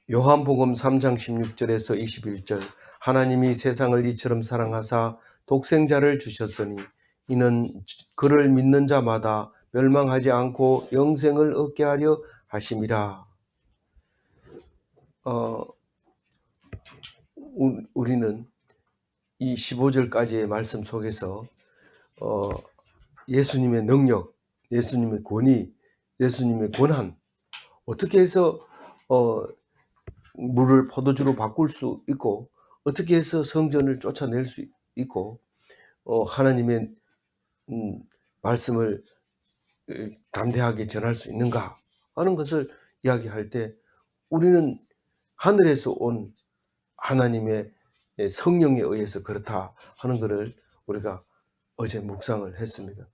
요한복음 3장 16절에서 21절 하나님이 세상을 이처럼 사랑하사 독생자를 주셨으니 이는 그를 믿는 자마다 멸망하지 않고 영생을 얻게 하려 하심이라. 우리는 이 15절까지의 말씀 속에서 예수님의 능력, 예수님의 권위, 예수님의 권한, 어떻게 해서 물을 포도주로 바꿀 수 있고, 어떻게 해서 성전을 쫓아낼 수 있고, 하나님의 말씀을 담대하게 전할 수 있는가 하는 것을 이야기할 때, 우리는 하늘에서 온 하나님의 성령에 의해서 그렇다 하는 것을 우리가 어제 묵상을 했습니다.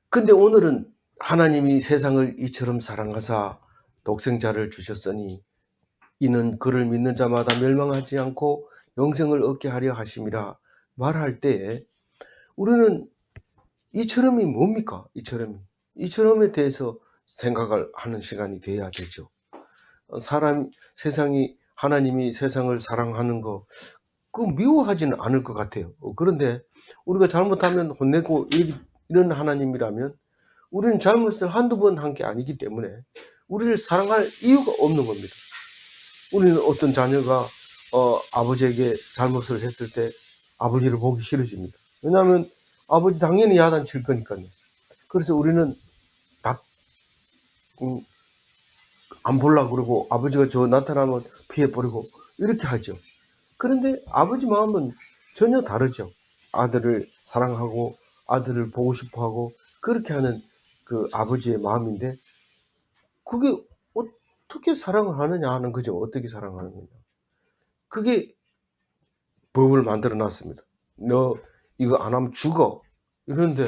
근데 오늘은 하나님이 세상을 이처럼 사랑하사 독생자를 주셨으니 이는 그를 믿는 자마다 멸망하지 않고 영생을 얻게 하려 하심이라 말할 때에 우리는 이처럼이 뭡니까? 이처럼에 대해서 생각을 하는 시간이 돼야 되죠. 세상이 하나님이 세상을 사랑하는 거 그거 미워하지는 않을 것 같아요. 그런데 우리가 잘못하면 혼내고 이런 하나님이라면 우리는 잘못을 한두 번 한 게 아니기 때문에 우리를 사랑할 이유가 없는 겁니다. 우리는 어떤 자녀가 아버지에게 잘못을 했을 때 아버지를 보기 싫어집니다. 왜냐하면 아버지 당연히 야단칠 거니까요. 그래서 우리는 안 보려고 그러고 아버지가 저 나타나면 피해버리고 이렇게 하죠. 그런데 아버지 마음은 전혀 다르죠. 아들을 사랑하고 아들을 보고 싶어하고 그렇게 하는 그 아버지의 마음인데 그게 어떻게 사랑을 하느냐 하는 거죠. 어떻게 사랑하는 거냐. 그게 법을 만들어 놨습니다. 너 이거 안 하면 죽어. 이러는데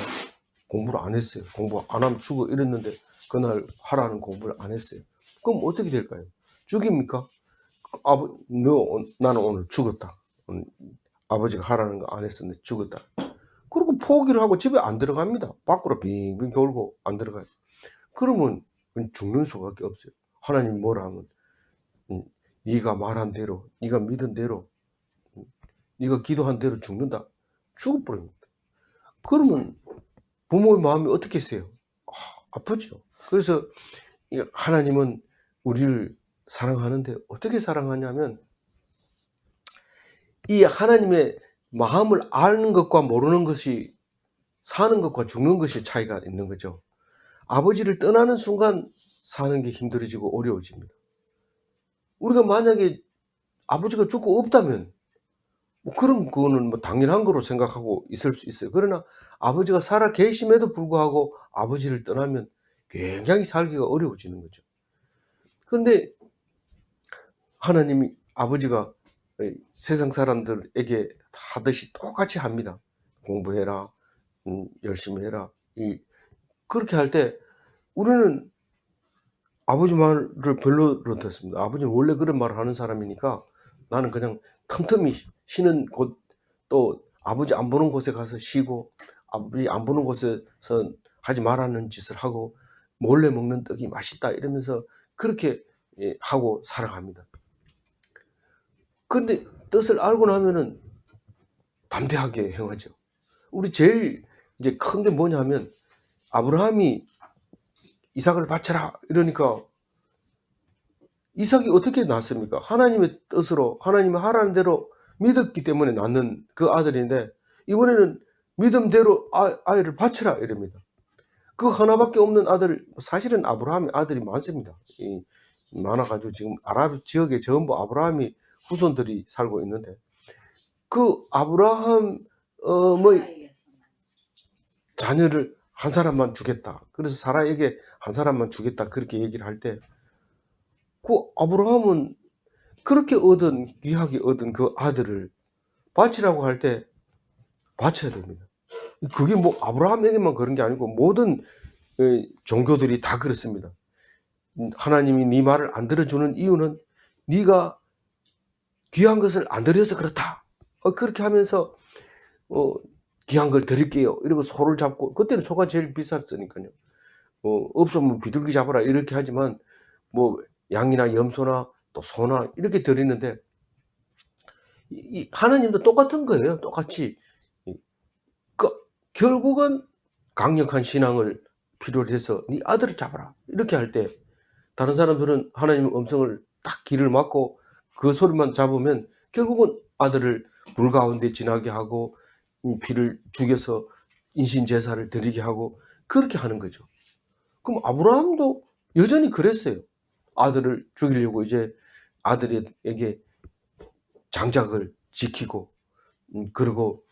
공부를 안 했어요. 공부 안 하면 죽어. 이랬는데 그날 하라는 공부를 안 했어요. 그럼 어떻게 될까요? 죽입니까? 나는 오늘 죽었다. 아버지가 하라는 거 안 했었는데 죽었다. 그리고 포기를 하고 집에 안 들어갑니다. 밖으로 빙빙 돌고 안 들어가요. 그러면 죽는 수밖에 없어요. 하나님 뭐라 하면 네가 말한 대로, 네가 믿은 대로, 네가 기도한 대로 죽는다. 죽어버립니다. 그러면 부모의 마음이 어떻겠어요? 아프죠. 그래서 하나님은 우리를 사랑하는데 어떻게 사랑하냐면 이 하나님의 마음을 아는 것과 모르는 것이 사는 것과 죽는 것이 차이가 있는 거죠. 아버지를 떠나는 순간 사는 게 힘들어지고 어려워집니다. 우리가 만약에 아버지가 죽고 없다면 그럼 그거는 당연한 거로 생각하고 있을 수 있어요. 그러나 아버지가 살아 계심에도 불구하고 아버지를 떠나면 굉장히 살기가 어려워지는 거죠. 그런데 하나님이 아버지가 세상 사람들에게 하듯이 똑같이 합니다. 공부해라, 열심히 해라. 그렇게 할 때 우리는 아버지 말을 별로 듣습니다. 아버지는 원래 그런 말을 하는 사람이니까 나는 그냥 틈틈이 쉬는 곳, 또 아버지 안 보는 곳에 가서 쉬고 아버지 안 보는 곳에서 하지 말라는 짓을 하고 몰래 먹는 떡이 맛있다 이러면서 그렇게 하고 살아갑니다. 근데 뜻을 알고 나면은 담대하게 행하죠. 우리 제일 이제 큰 게 뭐냐면 아브라함이 이삭을 바쳐라 이러니까 이삭이 어떻게 낳습니까? 하나님의 뜻으로 하나님이 하라는 대로 믿었기 때문에 낳는 그 아들인데 이번에는 믿음대로 아이를 바쳐라 이럽니다. 그 하나밖에 없는 아들, 사실은 아브라함의 아들이 많습니다. 많아가지고 지금 아랍 지역에 전부 아브라함이 후손들이 살고 있는데 그 아브라함의 자녀를 한 사람만 주겠다. 그래서 사라에게 한 사람만 주겠다. 그렇게 얘기를 할 때 그 아브라함은 그렇게 귀하게 얻은 그 아들을 바치라고 할 때 바쳐야 됩니다. 그게 뭐 아브라함에게만 그런 게 아니고 모든 종교들이 다 그렇습니다. 하나님이 네 말을 안 들어주는 이유는 네가 귀한 것을 안 드려서 그렇다. 그렇게 하면서 귀한 걸 드릴게요. 이러고 소를 잡고 그때는 소가 제일 비쌌으니까요. 없으면 비둘기 잡아라 이렇게 하지만 뭐 양이나 염소나 또 소나 이렇게 드리는데 이 하나님도 똑같은 거예요. 똑같이. 그 결국은 강력한 신앙을 필요로 해서 "네 아들을 잡아라." 이렇게 할 때 다른 사람들은 하나님의 음성을 딱 귀를 막고 그 소리만 잡으면 결국은 아들을 불 가운데 지나게 하고 피를 죽여서 인신 제사를 드리게 하고 그렇게 하는 거죠. 그럼 아브라함도 여전히 그랬어요. 아들을 죽이려고 이제 아들에게 장작을 지키고 그리고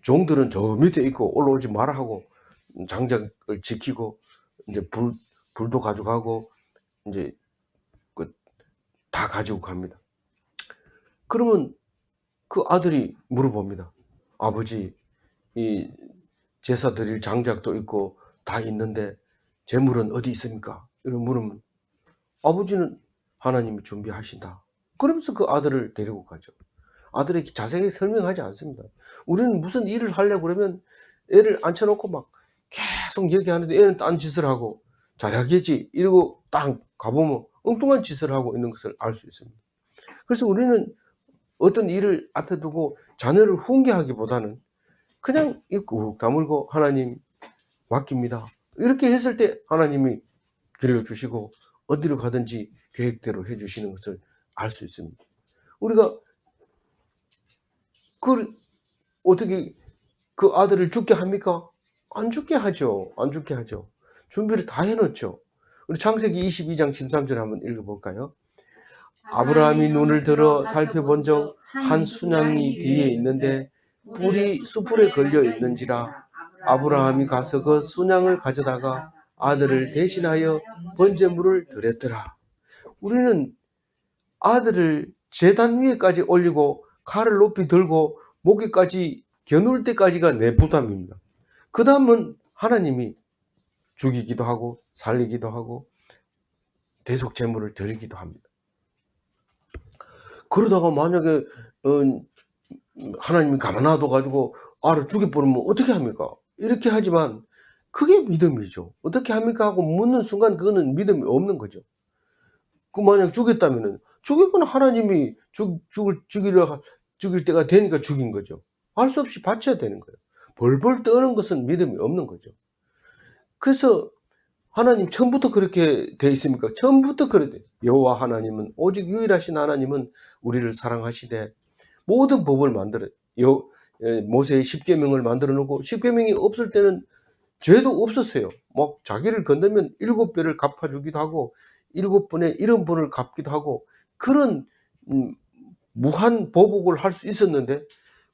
종들은 저 밑에 있고 올라오지 마라 하고 장작을 지키고 이제 불도 가져가고 이제 그 다 가지고 갑니다. 그러면 그 아들이 물어봅니다. 아버지, 이 제사 드릴 장작도 있고 다 있는데 재물은 어디 있습니까? 이런 물으면 아버지는 하나님이 준비하신다. 그러면서 그 아들을 데리고 가죠. 아들에게 자세하게 설명하지 않습니다. 우리는 무슨 일을 하려고 그러면 애를 앉혀놓고 막 계속 얘기하는데 애는 딴 짓을 하고 잘하겠지 이러고 딱 가보면 엉뚱한 짓을 하고 있는 것을 알 수 있습니다. 그래서 우리는 어떤 일을 앞에 두고 자녀를 훈계하기보다는 그냥 입 꾹 다물고 하나님 맡깁니다. 이렇게 했을 때 하나님이 길러주시고 어디로 가든지 계획대로 해주시는 것을 알 수 있습니다. 우리가 어떻게 그 아들을 죽게 합니까? 안 죽게 하죠. 안 죽게 하죠. 준비를 다 해놓죠. 우리 창세기 22장 13절 한번 읽어볼까요? 아브라함이 눈을 들어 살펴본 적 한 순양이 뒤에 있는데 뿔이 숯불에 걸려 있는지라 아브라함이 가서 그 순양을 가져다가 아들을 대신하여 번제물을 드렸더라. 우리는 아들을 제단 위에까지 올리고 칼을 높이 들고 목에까지 겨눌 때까지가 내 부담입니다. 그 다음은 하나님이 죽이기도 하고 살리기도 하고 대속 제물을 드리기도 합니다. 그러다가 만약에 하나님이 가만 놔둬 가지고 아를 죽여버리면 어떻게 합니까? 이렇게 하지만 그게 믿음이죠. 어떻게 합니까? 하고 묻는 순간 그거는 믿음이 없는 거죠. 그 만약 죽였다면은 죽일 건 하나님이 죽일 때가 되니까 죽인 거죠. 할 수 없이 바쳐야 되는 거예요. 벌벌 떠는 것은 믿음이 없는 거죠. 그래서 하나님 처음부터 그렇게 돼 있습니까? 처음부터 그래 돼. 여호와 하나님은 오직 유일하신 하나님은 우리를 사랑하시되 모든 법을 만들어 모세의 십계명을 만들어 놓고 십계명이 없을 때는 죄도 없었어요. 막 자기를 건드면 7배를 갚아주기도 하고 7번의 70번을 갚기도 하고 그런 무한 보복을 할 수 있었는데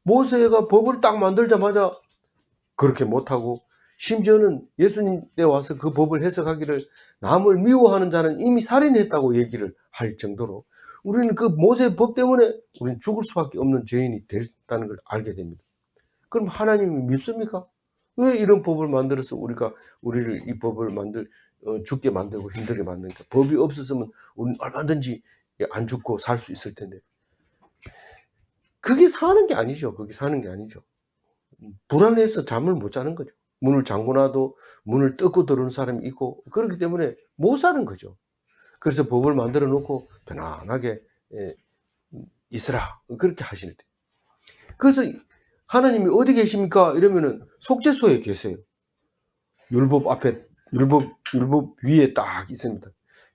모세가 법을 딱 만들자마자 그렇게 못하고 심지어는 예수님 때 와서 그 법을 해석하기를 남을 미워하는 자는 이미 살인했다고 얘기를 할 정도로 우리는 그 모세 법 때문에 우리는 죽을 수밖에 없는 죄인이 됐다는 걸 알게 됩니다. 그럼 하나님이 밉습니까? 왜 이런 법을 만들어서 우리를 이 법을 죽게 만들고 힘들게 만드니까? 법이 없었으면 우리는 얼마든지 안 죽고 살 수 있을 텐데. 그게 사는 게 아니죠. 그게 사는 게 아니죠. 불안해서 잠을 못 자는 거죠. 문을 잠궈놔도 문을 뜯고 들어오는 사람이 있고 그렇기 때문에 못 사는 거죠. 그래서 법을 만들어 놓고 편안하게 있으라 그렇게 하시는데 그래서 하나님이 어디 계십니까? 이러면은 속죄소에 계세요. 율법 앞에 율법 위에 딱 있습니다.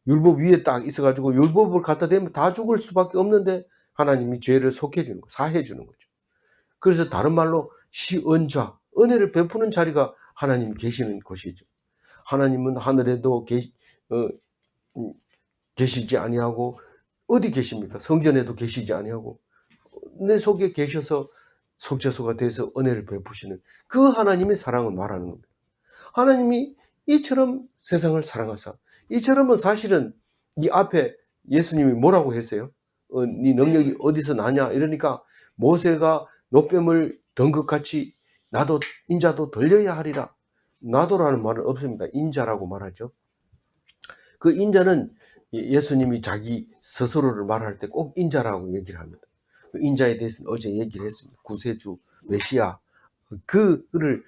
율법 위에 딱 있어가지고 율법을 갖다 대면 다 죽을 수밖에 없는데 하나님이 죄를 속해 주는 거, 사해 주는 거죠. 그래서 다른 말로 시은좌, 은혜를 베푸는 자리가 하나님이 계시는 곳이죠. 하나님은 하늘에도 계시지 아니하고 어디 계십니까? 성전에도 계시지 아니하고 내 속에 계셔서 속죄소가 돼서 은혜를 베푸시는 그 하나님의 사랑을 말하는 겁니다. 하나님이 이처럼 세상을 사랑하사 이처럼은 사실은 이 앞에 예수님이 뭐라고 했어요? 네 능력이 어디서 나냐 이러니까 모세가 노뱀을 던 것 같이 나도 인자도 들려야 하리라. 나도라는 말은 없습니다. 인자라고 말하죠. 그 인자는 예수님이 자기 스스로를 말할 때 꼭 인자라고 얘기를 합니다. 그 인자에 대해서는 어제 얘기를 했습니다. 구세주 메시아 그를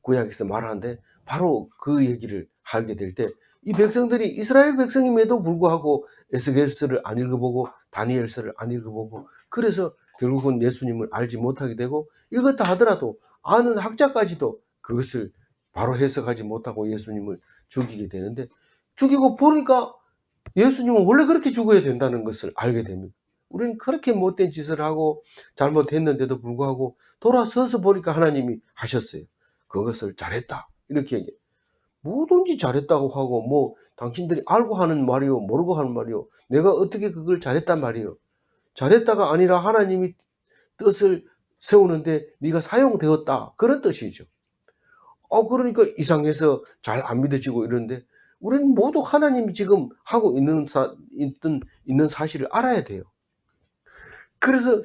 구약에서 말하는데 바로 그 얘기를 하게 될 때 이 백성들이 이스라엘 백성임에도 불구하고 에스겔서를 안 읽어보고 다니엘서를 안 읽어보고 그래서 결국은 예수님을 알지 못하게 되고 읽었다 하더라도 아는 학자까지도 그것을 바로 해석하지 못하고 예수님을 죽이게 되는데 죽이고 보니까 예수님은 원래 그렇게 죽어야 된다는 것을 알게 됩니다. 우리는 그렇게 못된 짓을 하고 잘못했는데도 불구하고 돌아서서 보니까 하나님이 하셨어요. 그것을 잘했다. 이렇게 얘기해요. 뭐든지 잘했다고 하고 뭐 당신들이 알고 하는 말이요 모르고 하는 말이요 내가 어떻게 그걸 잘했단 말이요. 잘했다가 아니라 하나님이 뜻을 세우는데 네가 사용되었다. 그런 뜻이죠. 그러니까 이상해서 잘 안 믿어지고 이러는데 우리는 모두 하나님이 지금 하고 있는 사실을 알아야 돼요. 그래서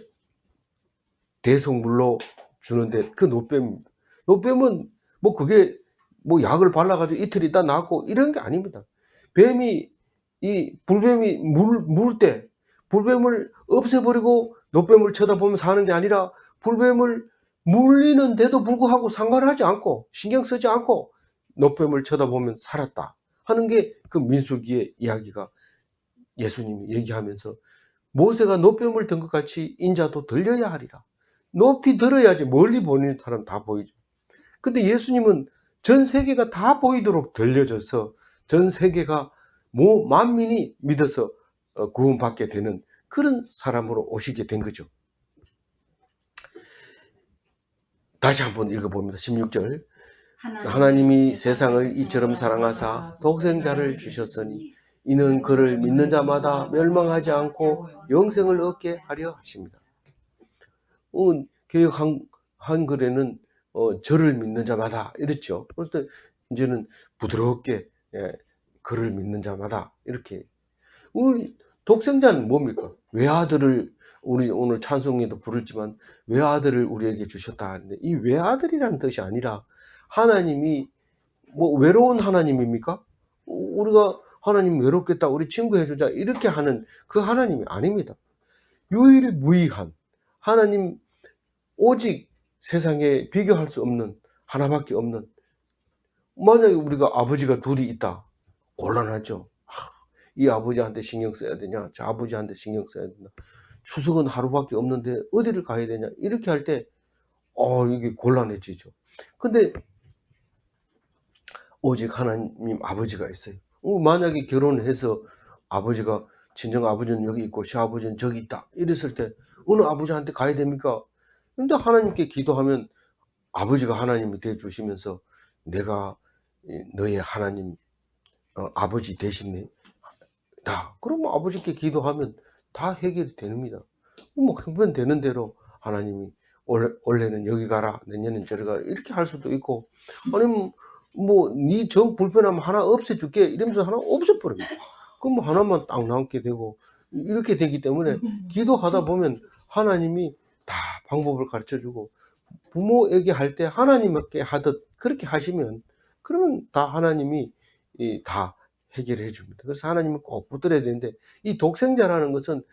대성물로 주는데 그 노뱀은 뭐 그게 뭐 약을 발라가지고 이틀 있다 낫고 이런 게 아닙니다. 불뱀이 물 때 불뱀을 없애버리고 노뱀을 쳐다보면 사는 게 아니라 불뱀을 물리는데도 불구하고 상관하지 않고 신경 쓰지 않고 노뱀을 쳐다보면 살았다 하는 게 그 민수기의 이야기가 예수님이 얘기하면서 모세가 노뱀을 든 것 같이 인자도 들려야 하리라. 높이 들어야지 멀리 보이는 사람 다 보이죠. 근데 예수님은 전 세계가 다 보이도록 들려져서 전 세계가 만민이 믿어서 구원받게 되는 그런 사람으로 오시게 된 거죠. 다시 한번 읽어봅니다. 16절 하나님이 세상을 이처럼 사랑하사 독생자를 주셨으니 이는 그를 믿는 자마다 멸망하지 않고 영생을 얻게 하려 하십니다. 개역 한글에는 저를 믿는 자마다 이랬죠. 그럴 때 이제는 부드럽게 그를 믿는 자마다 이렇게. 독생자는 뭡니까? 외아들을 우리 오늘 찬송에도 부르지만 외아들을 우리에게 주셨다 하는데 이 외아들이라는 뜻이 아니라 하나님이 뭐 외로운 하나님입니까? 우리가 하나님 외롭겠다 우리 친구 해주자 이렇게 하는 그 하나님이 아닙니다. 유일무이한 하나님 오직 세상에 비교할 수 없는 하나밖에 없는 만약에 우리가 아버지가 둘이 있다 곤란하죠. 이 아버지한테 신경 써야 되냐 저 아버지한테 신경 써야 되나 추석은 하루밖에 없는데 어디를 가야 되냐 이렇게 할 때 이게 곤란해지죠. 근데 오직 하나님 아버지가 있어요. 만약에 결혼을 해서 아버지가 친정 아버지는 여기 있고 시아버지는 저기 있다 이랬을 때 어느 아버지한테 가야 됩니까? 근데 하나님께 기도하면 아버지가 하나님이 되어 주시면서 내가 너의 하나님 아버지 되시네 다 그러면 아버지께 기도하면 다 해결이 됩니다. 뭐 한번 되는 대로 하나님이 원래는 여기 가라 내년엔 저리 가라 이렇게 할 수도 있고 아니면 뭐 네 정 불편하면 하나 없애줄게 이러면서 하나 없애버립니다. 그럼 하나만 딱 남게 되고 이렇게 되기 때문에 기도하다 보면 하나님이 다 방법을 가르쳐주고 부모에게 할 때 하나님께 하듯 그렇게 하시면 그러면 다 하나님이 다 해결해 줍니다. 그래서 하나님은 꼭 붙들어야 되는데 이 독생자라는 것은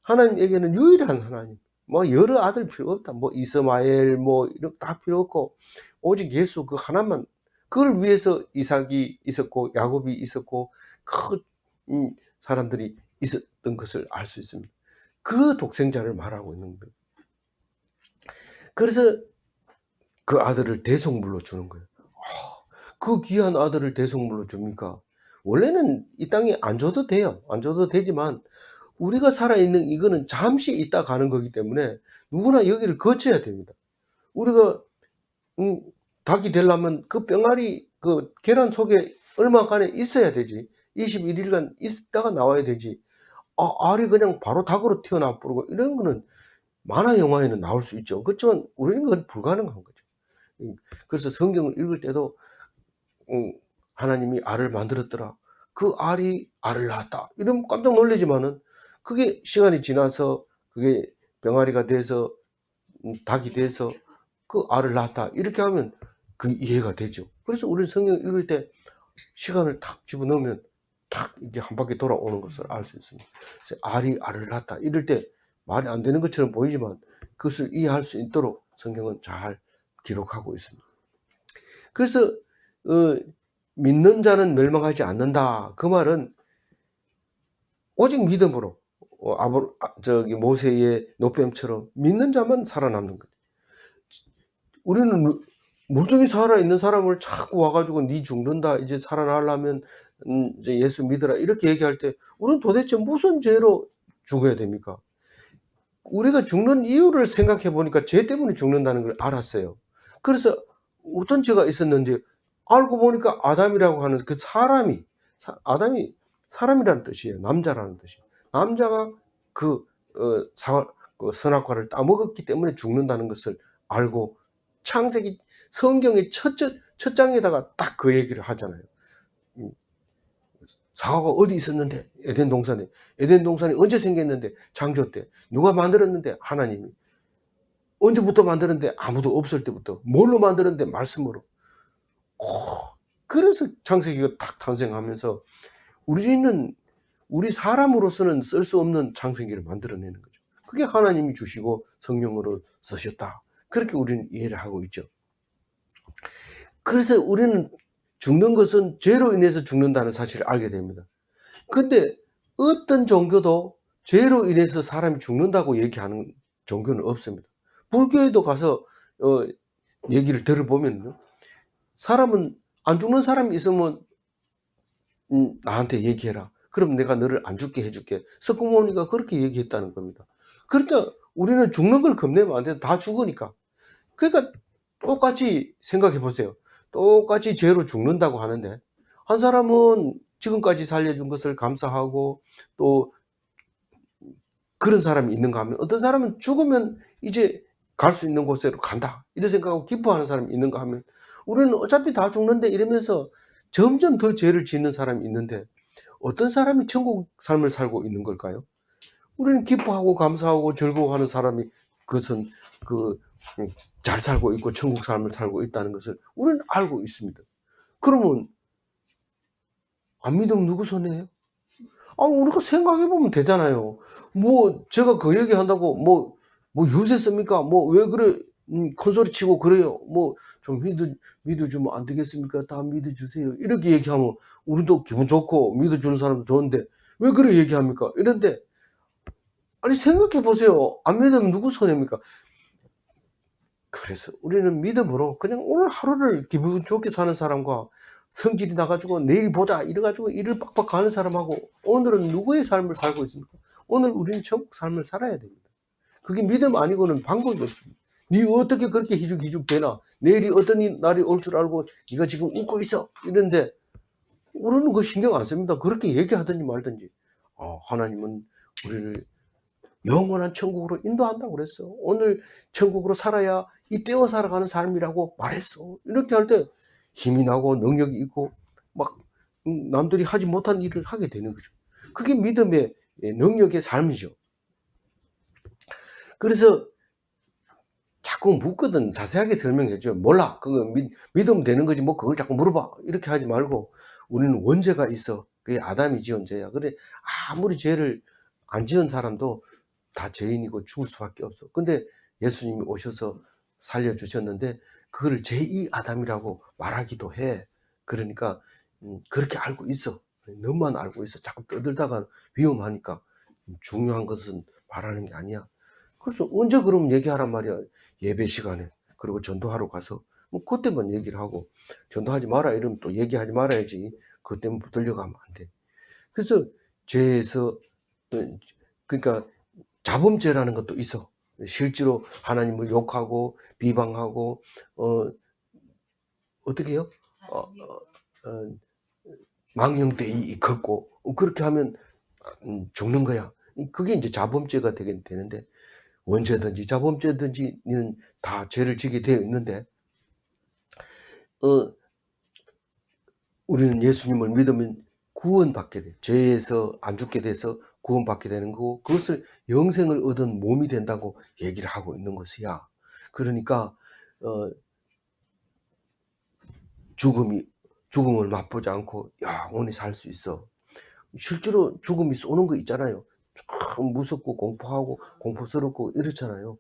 하나님에게는 유일한 하나님. 뭐 여러 아들 필요 없다. 뭐 이스마엘 뭐 이런 다 필요 없고 오직 예수 그 하나만 그걸 위해서 이삭이 있었고 야곱이 있었고 큰 사람들이 있었던 것을 알 수 있습니다. 그 독생자를 말하고 있는 거예요. 그래서 그 아들을 대속물로 주는 거예요. 그 귀한 아들을 대속물로 줍니까? 원래는 이 땅에 안 줘도 돼요. 안 줘도 되지만 우리가 살아있는 이거는 잠시 있다 가는 거기 때문에 누구나 여기를 거쳐야 됩니다. 우리가 닭이 되려면 그 병아리 그 계란 속에 얼마간에 있어야 되지. 21일간 있다가 나와야 되지. 알이 그냥 바로 닭으로 튀어나와 버리고 이런 거는 만화 영화에는 나올 수 있죠. 그렇지만 우리는 그건 불가능한 거죠. 그래서 성경을 읽을 때도 하나님이 알을 만들었더라. 그 알이 알을 낳았다. 이러면 깜짝 놀라지만은 그게 시간이 지나서 그게 병아리가 돼서 닭이 돼서 그 알을 낳았다. 이렇게 하면 그 이해가 되죠. 그래서 우리는 성경 읽을 때 시간을 탁 집어넣으면 탁 이렇게 한 바퀴 돌아오는 것을 알 수 있습니다. 그래서 알이 알을 낳았다. 이럴 때 말이 안 되는 것처럼 보이지만 그것을 이해할 수 있도록 성경은 잘 기록하고 있습니다. 그래서 믿는 자는 멸망하지 않는다. 그 말은 오직 믿음으로 모세의 노뱀처럼 믿는 자만 살아남는 거예요. 우리는 멀쩡히 살아있는 사람을 자꾸 와가지고 니 죽는다, 이제 살아나려면 이제 예수 믿으라, 이렇게 얘기할 때 우리는 도대체 무슨 죄로 죽어야 됩니까? 우리가 죽는 이유를 생각해 보니까 죄 때문에 죽는다는 걸 알았어요. 그래서 어떤 죄가 있었는지 알고 보니까 아담이라고 하는 그 사람이, 아담이 사람이라는 뜻이에요. 남자라는 뜻이에요. 남자가 그 선악과를 따먹었기 때문에 죽는다는 것을 알고, 창세기 성경의 첫 장에다가 딱 그 얘기를 하잖아요. 사과가 어디 있었는데? 에덴 동산에. 에덴 동산이 언제 생겼는데? 창조 때. 누가 만들었는데? 하나님이. 언제부터 만들었는데? 아무도 없을 때부터. 뭘로 만들었는데? 말씀으로. 그래서 창세기가 딱 탄생하면서 우리 사람으로서는 쓸 수 없는 창세기를 만들어내는 거죠. 그게 하나님이 주시고 성령으로 쓰셨다. 그렇게 우리는 이해를 하고 있죠. 그래서 우리는 죽는 것은 죄로 인해서 죽는다는 사실을 알게 됩니다. 근데 어떤 종교도 죄로 인해서 사람이 죽는다고 얘기하는 종교는 없습니다. 불교에도 가서 얘기를 들어보면요, 사람은 안 죽는 사람이 있으면 나한테 얘기해라. 그럼 내가 너를 안 죽게 해줄게. 석고모니가 그렇게 얘기했다는 겁니다. 그러니까 우리는 죽는 걸 겁내면 안 돼. 다 죽으니까. 그러니까 똑같이 생각해 보세요. 똑같이 죄로 죽는다고 하는데, 한 사람은 지금까지 살려준 것을 감사하고 또 그런 사람이 있는가 하면, 어떤 사람은 죽으면 이제 갈 수 있는 곳으로 간다, 이런 생각하고 기뻐하는 사람이 있는가 하면, 우리는 어차피 다 죽는데 이러면서 점점 더 죄를 짓는 사람이 있는데, 어떤 사람이 천국 삶을 살고 있는 걸까요? 우리는 기뻐하고 감사하고 즐거워하는 사람이, 그것은 잘 살고 있고 천국 삶을 살고 있다는 것을 우리는 알고 있습니다. 그러면 안 믿으면 누구 손해예요? 우리가 생각해 보면 되잖아요. 제가 그 얘기 한다고 유세 씁니까? 왜 그래, 큰 소리 치고 그래요? 좀 믿어주면 안 되겠습니까? 다 믿어주세요. 이렇게 얘기하면 우리도 기분 좋고 믿어주는 사람도 좋은데, 왜 그래 얘기합니까? 이런데, 아니, 생각해 보세요. 안 믿으면 누구 손해입니까? 그래서 우리는 믿음으로 그냥 오늘 하루를 기분 좋게 사는 사람과, 성질이 나가지고 내일 보자 이래가지고 일을 빡빡 가는 사람하고, 오늘은 누구의 삶을 살고 있습니까? 오늘 우리는 천국 삶을 살아야 됩니다. 그게 믿음 아니고는 방법이 없습니다. 네 어떻게 그렇게 희죽희죽 되나? 내일이 어떤 날이 올 줄 알고 네가 지금 웃고 있어, 이런데 우리는 그거 신경 안 씁니다. 그렇게 얘기하든지 말든지. 하나님은 우리를 영원한 천국으로 인도한다고 그랬어. 오늘 천국으로 살아야 이때어 살아가는 삶이라고 말했어. 이렇게 할 때 힘이 나고 능력이 있고 막 남들이 하지 못한 일을 하게 되는 거죠. 그게 믿음의 능력의 삶이죠. 그래서 자꾸 묻거든 자세하게 설명해줘. 몰라, 그거 믿으면 되는 거지 그걸 자꾸 물어봐, 이렇게 하지 말고, 우리는 원죄가 있어. 그게 아담이 지은 죄야. 그래, 아무리 죄를 안 지은 사람도 다 죄인이고 죽을 수밖에 없어. 근데 예수님이 오셔서 살려주셨는데 그걸 제2 아담이라고 말하기도 해. 그러니까 그렇게 알고 있어. 너만 알고 있어. 자꾸 떠들다가 위험하니까. 중요한 것은 말하는 게 아니야. 그래서 언제 그럼 얘기하란 말이야. 예배 시간에. 그리고 전도하러 가서 그때만 얘기를 하고, 전도하지 마라 이러면 또 얘기하지 말아야지. 그것 때문에 붙들려가면 안 돼. 그래서 죄에서, 그러니까 자범죄라는 것도 있어. 실제로 하나님을 욕하고 비방하고 어떻게 해요? 망령되이 걷고 그렇게 하면 죽는 거야. 그게 이제 자범죄가 되는데, 원죄든지 자범죄든지는 다 죄를 지게 되어 있는데, 우리는 예수님을 믿으면 구원받게 돼. 죄에서 안 죽게 돼서 구원받게 되는 거고, 그것을 영생을 얻은 몸이 된다고 얘기를 하고 있는 것이야. 그러니까 죽음을 맛보지 않고 영원히 살 수 있어. 실제로 죽음이 쏘는 거 있잖아요. 참 무섭고 공포하고 공포스럽고 이렇잖아요.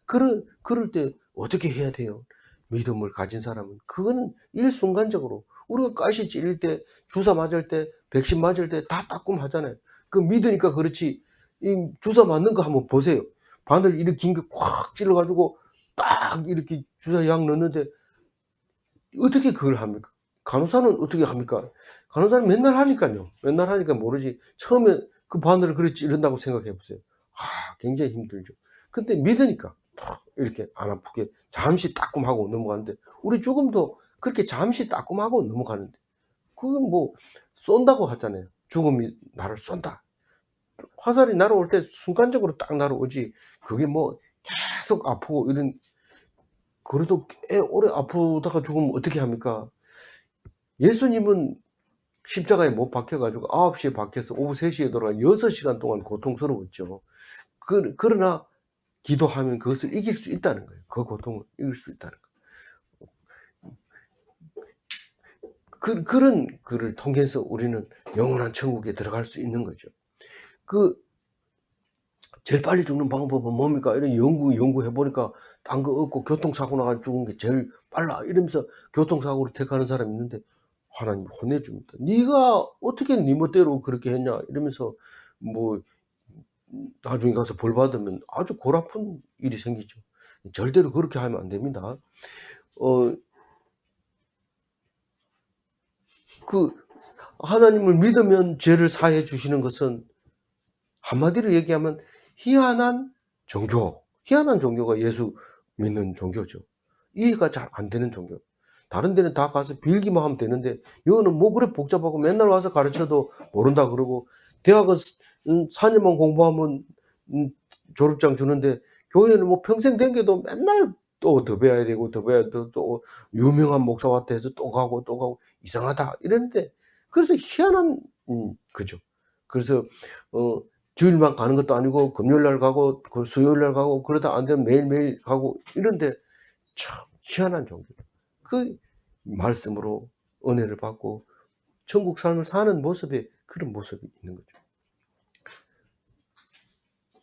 그럴 때 어떻게 해야 돼요? 믿음을 가진 사람은 그거는 일순간적으로 우리가 가시 찔릴 때, 주사 맞을 때, 백신 맞을 때 다 따끔하잖아요. 그 믿으니까 그렇지. 이 주사 맞는 거 한번 보세요. 바늘 이렇게 긴 게 꽉 찔러가지고 딱 이렇게 주사 약 넣는데 어떻게 그걸 합니까? 간호사는 어떻게 합니까? 간호사는 맨날 하니까요. 맨날 하니까 모르지. 처음에 그 바늘을 그렇게 찌른다고 생각해 보세요. 굉장히 힘들죠. 근데 믿으니까 탁 이렇게 안 아프게 잠시 따끔하고 넘어가는데, 우리 죽음도 그렇게 잠시 따끔하고 넘어가는데, 그건 뭐 쏜다고 하잖아요. 죽음이 나를 쏜다. 화살이 날아올 때 순간적으로 딱 날아오지, 그게 뭐 계속 아프고 이런, 그래도 꽤 오래 아프다가 죽으면 어떻게 합니까? 예수님은 십자가에 못 박혀 가지고 9시에 박혀서 오후 3시에 돌아가 6시간 동안 고통스러웠죠. 그러나 기도하면 그것을 이길 수 있다는 거예요. 그 고통을 이길 수 있다는 거예요. 그런 거를 통해서 우리는 영원한 천국에 들어갈 수 있는 거죠. 제일 빨리 죽는 방법은 뭡니까? 이런 연구해 보니까 딴 거 없고 교통사고 나가지고 죽은 게 제일 빨라 이러면서 교통사고를 택하는 사람이 있는데, 하나님 혼내줍니다. 네가 어떻게 네 멋대로 그렇게 했냐 이러면서, 뭐 나중에 가서 벌 받으면 아주 골아픈 일이 생기죠. 절대로 그렇게 하면 안 됩니다. 하나님을 믿으면 죄를 사해 주시는 것은 한마디로 얘기하면 희한한 종교가 예수 믿는 종교죠. 이해가 잘 안 되는 종교. 다른 데는 다 가서 빌기만 하면 되는데, 여기는 뭐 그래 복잡하고 맨날 와서 가르쳐도 모른다 그러고, 대학은 4년만 공부하면 졸업장 주는데, 교회는 뭐 평생 댕겨도 맨날 또 더 배워야 되고 더 배워야 되고, 또 유명한 목사한테 해서 또 가고 이상하다 이랬는데, 그래서 희한한 그죠. 그래서 주일만 가는 것도 아니고 금요일 날 가고 그 수요일 날 가고, 그러다 안 되면 매일매일 가고 이런데, 참 희한한 종교. 그 말씀으로 은혜를 받고 천국 삶을 사는 모습에 그런 모습이 있는 거죠.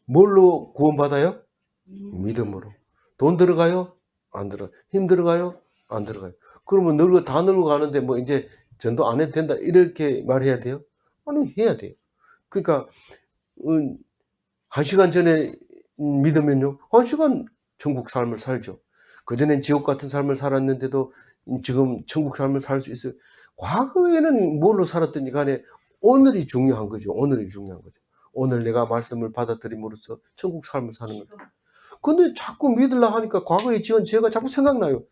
뭘로 구원받아요? 믿음으로. 돈 들어가요? 안 들어가요. 힘 들어가요? 안 들어가요. 그러면 다 늙어가는데 뭐 이제 전도 안 해도 된다 이렇게 말해야 돼요? 아니, 해야 돼요. 그러니까 1시간 전에 믿으면요, 1시간 천국 삶을 살죠. 그전엔 지옥 같은 삶을 살았는데도 지금 천국 삶을 살 수 있어요. 과거에는 뭘로 살았든지 간에 오늘이 중요한 거죠. 오늘이 중요한 거죠. 오늘 내가 말씀을 받아들임으로써 천국 삶을 사는 거죠. 근데 자꾸 믿으려 하니까 과거에 지은 죄가 자꾸 생각나요.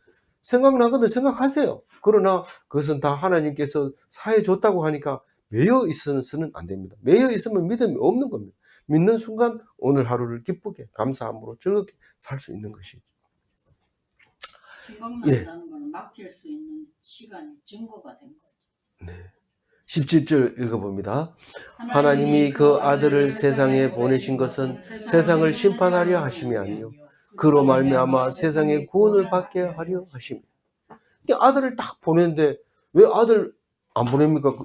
생각나거든 생각하세요. 그러나 그것은 다 하나님께서 사해 줬다고 하니까 매여 있어서는 안 됩니다. 매여 있으면 믿음이 없는 겁니다. 믿는 순간 오늘 하루를 기쁘게 감사함으로 즐겁게 살 수 있는 것이죠. 생각난다는 거는 맡길 수 있는 시간이 증거가 된 거죠. 네. 17절 읽어봅니다. 하나님이 그 아들을 세상에 보내신 것은 세상을 심판하려 하심이 아니요 그로 말미암아 세상의 구원을 받게 하려 하심이요. 아들을 딱 보냈는데 왜 아들 안 보냅니까?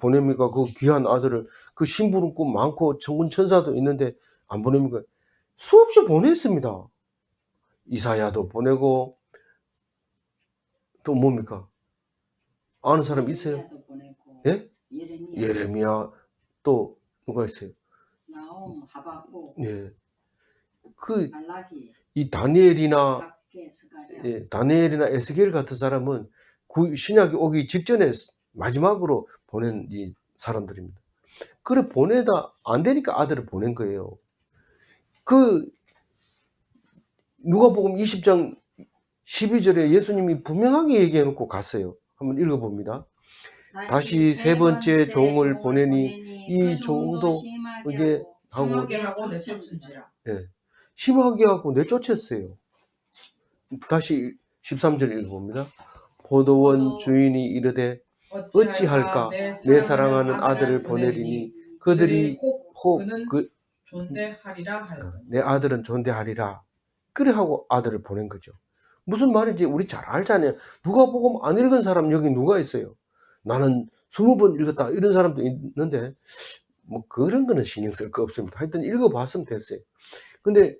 보냅니까? 그 귀한 아들을, 그 심부름꾼 많고 천군 천사도 있는데 안 보냅니까? 수없이 보냈습니다. 이사야도 보내고, 또 뭡니까? 아는 사람 있어요? 예? 예레미야, 또 누가 있어요? 나홈, 하박국, 예. 말라기, 이 다니엘이나 에스겔 같은 사람은 신약이 오기 직전에 마지막으로 보낸 이 사람들입니다. 그래 보내다 안 되니까 아들을 보낸 거예요. 누가복음 20장 12절에 예수님이 분명하게 얘기해 놓고 갔어요. 한번 읽어봅니다. 다시 세 번째 종을 보내니 이 종도 이게 하고 내쫓은지라. 네, 심하게 하고 내쫓았어요. 다시 13절 읽어봅니다. 포도원 주인이 이르되 어찌할까 내 사랑하는 아들을 보내리니 그들이 존대하리라 하였다. 내 아들은 존대하리라. 그래 하고 아들을 보낸 거죠. 무슨 말인지 우리 잘 알잖아요. 누가복음 안 읽은 사람 여기 누가 있어요? 나는 20번 읽었다 이런 사람도 있는데 뭐 그런 거는 신경 쓸 거 없습니다. 하여튼 읽어봤으면 됐어요. 근데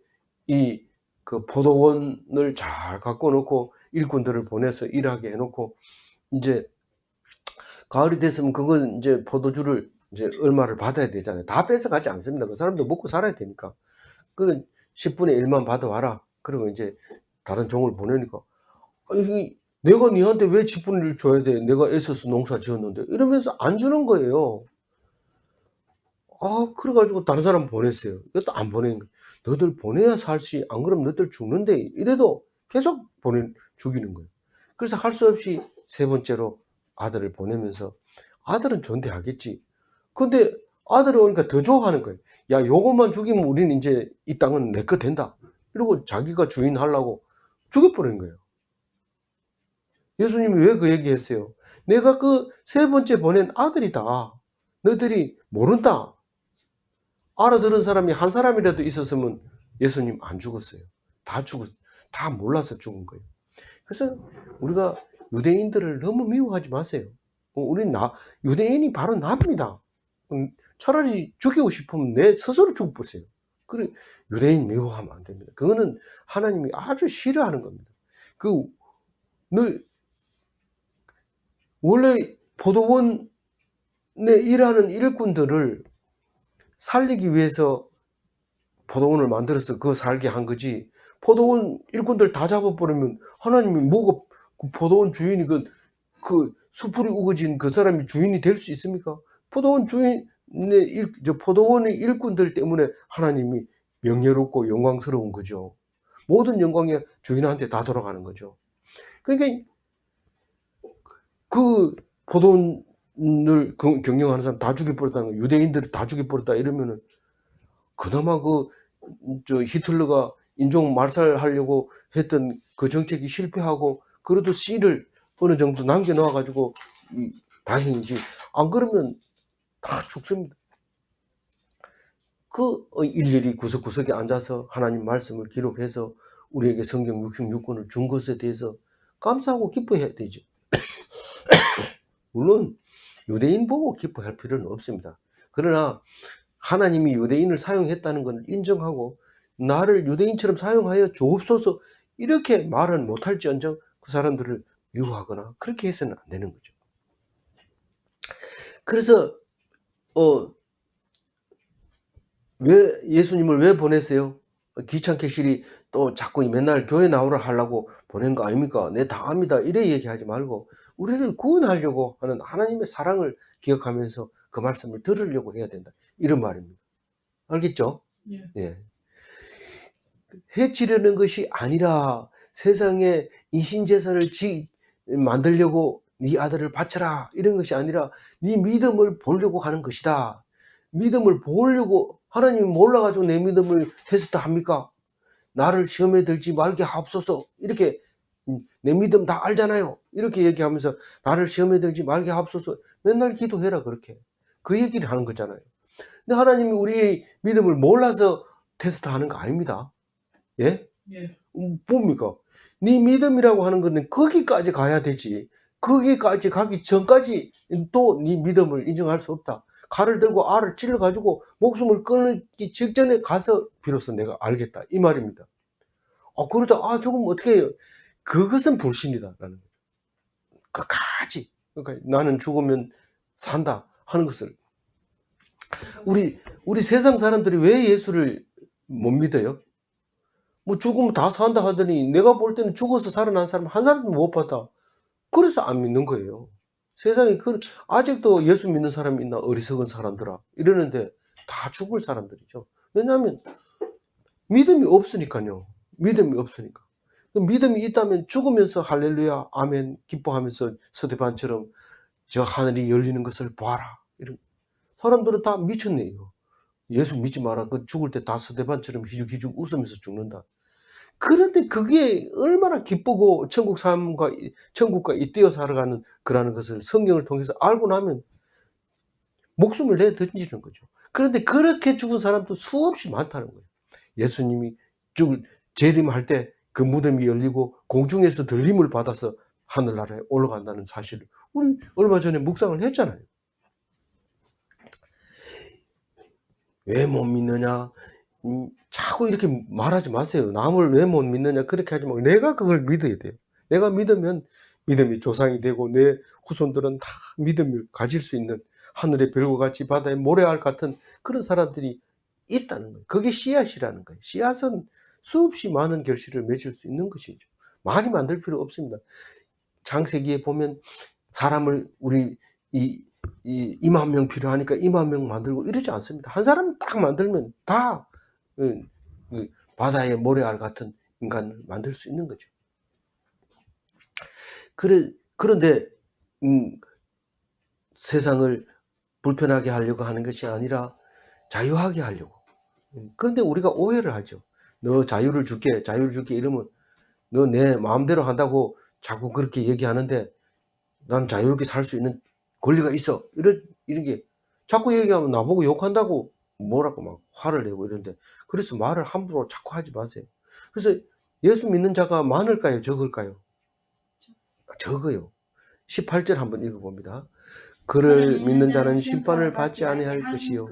그 포도원을 잘 갖고 놓고 일꾼들을 보내서 일하게 해놓고 이제 가을이 됐으면 그건 이제 포도주를 이제 얼마를 받아야 되잖아요. 다 뺏어가지 않습니다. 그 사람도 먹고 살아야 되니까. 그 10분의 1만 받아와라. 그리고 이제 다른 종을 보내니까 이게 내가 니한테 왜 10분의 1 줘야 돼? 내가 애써서 농사 지었는데 이러면서 안 주는 거예요. 아, 그래가지고 다른 사람 보냈어요. 이것도 안 보내는 거예요. 너들 보내야 살지. 안 그러면 너들 죽는데. 이래도 계속 죽이는 거예요. 그래서 할 수 없이 세 번째로 아들을 보내면서 아들은 존대하겠지. 근데 아들이 오니까 더 좋아하는 거예요. 야, 요것만 죽이면 우리는 이제 이 땅은 내 거 된다. 이러고 자기가 주인 하려고 죽여버린 거예요. 예수님이 왜 그 얘기 했어요? 내가 그 세 번째 보낸 아들이다. 너희들이 모른다. 알아들은 사람이 한 사람이라도 있었으면 예수님 안 죽었어요. 다 몰라서 죽은 거예요. 그래서 우리가 유대인들을 너무 미워하지 마세요. 유대인이 바로 납니다. 차라리 죽이고 싶으면 내 스스로 죽어보세요. 그래, 유대인 미워하면 안 됩니다. 그거는 하나님이 아주 싫어하는 겁니다. 너, 원래 포도원에 일하는 일꾼들을 살리기 위해서 포도원을 만들어서 그거 살게 한 거지. 포도원 일꾼들 다 잡아버리면 하나님이 뭐가 그 포도원 주인이 그 수풀이 우거진 그 사람이 주인이 될 수 있습니까? 포도원의 일꾼들 때문에 하나님이 명예롭고 영광스러운 거죠. 모든 영광이 주인한테 다 돌아가는 거죠. 그러니까 그 포도원을 경영하는 사람 다 죽여버렸다는 거, 유대인들을 다 죽여버렸다 이러면은 그나마 히틀러가 인종 말살하려고 했던 그 정책이 실패하고 그래도 씨를 어느 정도 남겨놓아 가지고 다행이지. 안 그러면 다 죽습니다. 일일이 구석구석에 앉아서 하나님 말씀을 기록해서 우리에게 성경 66권을 준 것에 대해서 감사하고 기뻐해야 되죠. 물론 유대인 보고 기뻐할 필요는 없습니다. 그러나 하나님이 유대인을 사용했다는 걸 인정하고 나를 유대인처럼 사용하여 주옵소서 이렇게 말은 못할지언정 그 사람들을 미워하거나 그렇게 해서는 안 되는 거죠. 그래서 왜 예수님을 왜 보냈어요? 귀찮게 실이 또 자꾸 맨날 교회 나오라 하려고 보낸 거 아닙니까? 내 다 압니다. 이래 얘기하지 말고 우리를 구원하려고 하는 하나님의 사랑을 기억하면서 그 말씀을 들으려고 해야 된다. 이런 말입니다. 알겠죠? 예. 예. 해치려는 것이 아니라 세상에 인신제사를 만들려고 네 아들을 바쳐라 이런 것이 아니라 네 믿음을 보려고 하는 것이다. 믿음을 보려고 하나님이 몰라가지고 내 믿음을 테스트 합니까? 나를 시험에 들지 말게 하옵소서 이렇게 내 믿음 다 알잖아요. 이렇게 얘기하면서 나를 시험에 들지 말게 하옵소서 맨날 기도해라 그렇게 그 얘기를 하는 거잖아요. 근데 하나님이 우리의 믿음을 몰라서 테스트하는 거 아닙니다. 예? 예. 뭡니까? 네 믿음이라고 하는 거는 거기까지 가야 되지. 거기까지 가기 전까지 또 네 믿음을 인정할 수 없다. 칼을 들고 알을 찔러가지고 목숨을 끊기 직전에 가서 비로소 내가 알겠다. 이 말입니다. 그러다 죽으면 어떻게 해요? 그것은 불신이다. 라는 거죠. 끝까지. 그러니까 나는 죽으면 산다 하는 것을. 우리 세상 사람들이 왜 예수를 못 믿어요? 뭐 죽으면 다 산다 하더니 내가 볼 때는 죽어서 살아난 사람 한 사람도 못 봤다. 그래서 안 믿는 거예요. 세상에 아직도 예수 믿는 사람이 있나 어리석은 사람들아 이러는데 다 죽을 사람들이죠. 왜냐하면 믿음이 없으니까요. 믿음이 없으니까. 믿음이 있다면 죽으면서 할렐루야 아멘 기뻐하면서 스데반처럼 저 하늘이 열리는 것을 보아라. 이런 사람들은 다 미쳤네 이거. 예수 믿지 마라. 그 죽을 때 다 스데반처럼 희죽희죽 웃으면서 죽는다. 그런데 그게 얼마나 기쁘고 천국과 잇대어 살아가는 거라는 것을 성경을 통해서 알고 나면 목숨을 내 던지는 거죠. 그런데 그렇게 죽은 사람도 수없이 많다는 거예요. 예수님이 재림할 때 그 무덤이 열리고 공중에서 들림을 받아서 하늘나라에 올라간다는 사실을 우리 얼마 전에 묵상을 했잖아요. 왜 못 믿느냐? 자꾸 이렇게 말하지 마세요. 남을 왜 못 믿느냐 그렇게 하지 말고 내가 그걸 믿어야 돼요. 내가 믿으면 믿음이 조상이 되고 내 후손들은 다 믿음을 가질 수 있는 하늘의 별과 같이 바다의 모래알 같은 그런 사람들이 있다는 거예요. 그게 씨앗이라는 거예요. 씨앗은 수없이 많은 결실을 맺을 수 있는 것이죠. 많이 만들 필요 없습니다. 창세기에 보면 사람을 우리 2만 명 필요하니까 2만 명 만들고 이러지 않습니다. 한 사람 딱 만들면 다 바다의 모래알 같은 인간을 만들 수 있는 거죠. 그런데 세상을 불편하게 하려고 하는 것이 아니라 자유하게 하려고. 그런데 우리가 오해를 하죠. 너 자유를 줄게 이러면 너 내 마음대로 한다고 자꾸 그렇게 얘기하는데 난 자유롭게 살 수 있는 권리가 있어. 이런 게 자꾸 얘기하면 나보고 욕한다고 뭐라고 막 화를 내고 이런데, 그래서 말을 함부로 자꾸 하지 마세요. 그래서 예수 믿는 자가 많을까요? 적을까요? 적어요. 18절 한번 읽어봅니다. 그를 믿는 자는 심판을 받지 아니할 것이요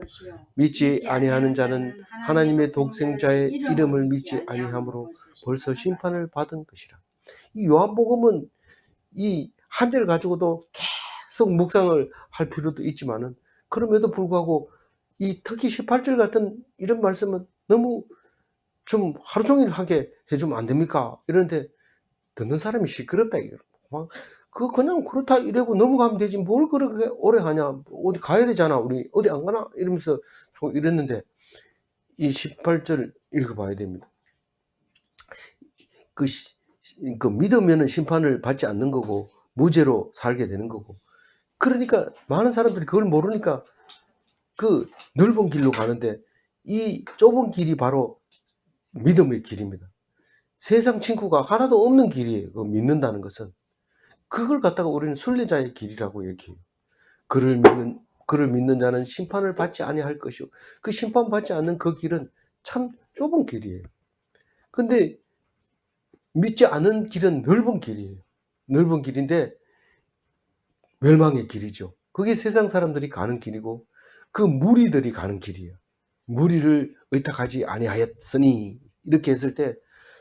믿지 아니하는 자는 하나님의 독생자의 이름을 믿지 아니함으로 벌써 심판을 받은 것이라. 이 요한복음은 이 한 절 가지고도 계속 묵상을 할 필요도 있지만은, 그럼에도 불구하고 이 특히 18절 같은 이런 말씀은 너무 좀 하루 종일 하게 해주면 안 됩니까? 이런데 듣는 사람이 시끄럽다 이거. 그냥 그렇다 이러고 넘어가면 되지 뭘 그렇게 오래 하냐, 어디 가야 되잖아, 우리 어디 안 가나 이러면서 하고 이랬는데, 이 18절 읽어봐야 됩니다. 그 믿으면은 심판을 받지 않는 거고 무죄로 살게 되는 거고, 그러니까 많은 사람들이 그걸 모르니까 그 넓은 길로 가는데, 이 좁은 길이 바로 믿음의 길입니다. 세상 친구가 하나도 없는 길이에요. 그 믿는다는 것은. 그걸 갖다가 우리는 순례자의 길이라고 얘기해요. 그를 믿는 자는 심판을 받지 아니할 것이요. 그 심판받지 않는 그 길은 참 좁은 길이에요. 근데 믿지 않은 길은 넓은 길이에요. 넓은 길인데 멸망의 길이죠. 그게 세상 사람들이 가는 길이고 그 무리들이 가는 길이에요. 무리를 의탁하지 아니하였으니 이렇게 했을 때,